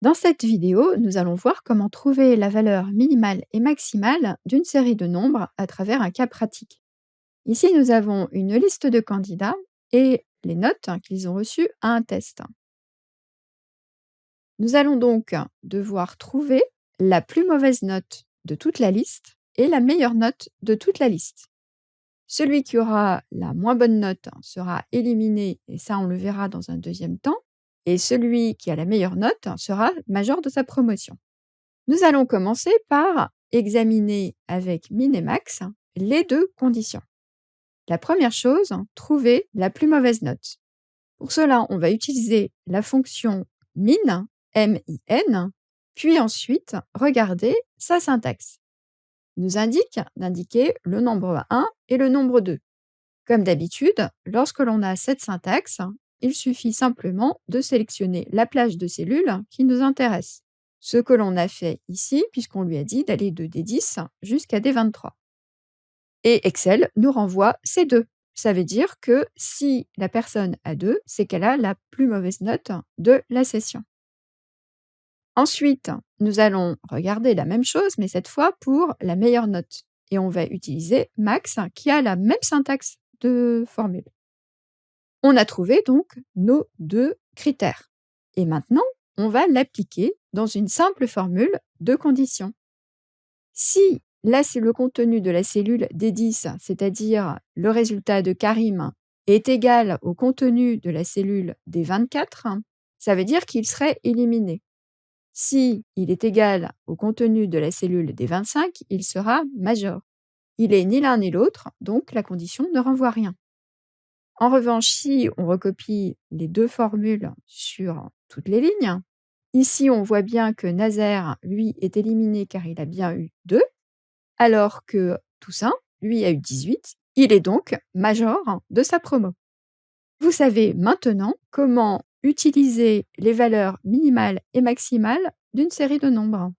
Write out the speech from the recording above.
Dans cette vidéo, nous allons voir comment trouver la valeur minimale et maximale d'une série de nombres à travers un cas pratique. Ici, nous avons une liste de candidats et les notes qu'ils ont reçues à un test. Nous allons donc devoir trouver la plus mauvaise note de toute la liste et la meilleure note de toute la liste. Celui qui aura la moins bonne note sera éliminé, et ça on le verra dans un deuxième temps, et celui qui a la meilleure note sera major de sa promotion. Nous allons commencer par examiner avec min et max les deux conditions. La première chose, trouver la plus mauvaise note. Pour cela, on va utiliser la fonction min, M-I-N, puis ensuite regarder sa syntaxe. Il nous indique d'indiquer le nombre 1 et le nombre 2. Comme d'habitude, lorsque l'on a cette syntaxe, il suffit simplement de sélectionner la plage de cellules qui nous intéresse. Ce que l'on a fait ici, puisqu'on lui a dit d'aller de D10 jusqu'à D23. Et Excel nous renvoie ces deux. Ça veut dire que si la personne a 2, c'est qu'elle a la plus mauvaise note de la session. Ensuite, nous allons regarder la même chose, mais cette fois pour la meilleure note. Et on va utiliser max qui a la même syntaxe de formule. On a trouvé donc nos deux critères. Et maintenant, on va l'appliquer dans une simple formule de conditions. Si là, c'est le contenu de la cellule D10, c'est-à-dire le résultat de Karim, est égal au contenu de la cellule D24, ça veut dire qu'il serait éliminé. Si il est égal au contenu de la cellule D25, il sera major. Il est ni l'un ni l'autre, donc la condition ne renvoie rien. En revanche, si on recopie les deux formules sur toutes les lignes, ici on voit bien que Nazer, lui, est éliminé car il a bien eu 2, alors que Toussaint, lui, a eu 18. Il est donc major de sa promo. Vous savez maintenant comment utiliser les valeurs minimales et maximales d'une série de nombres.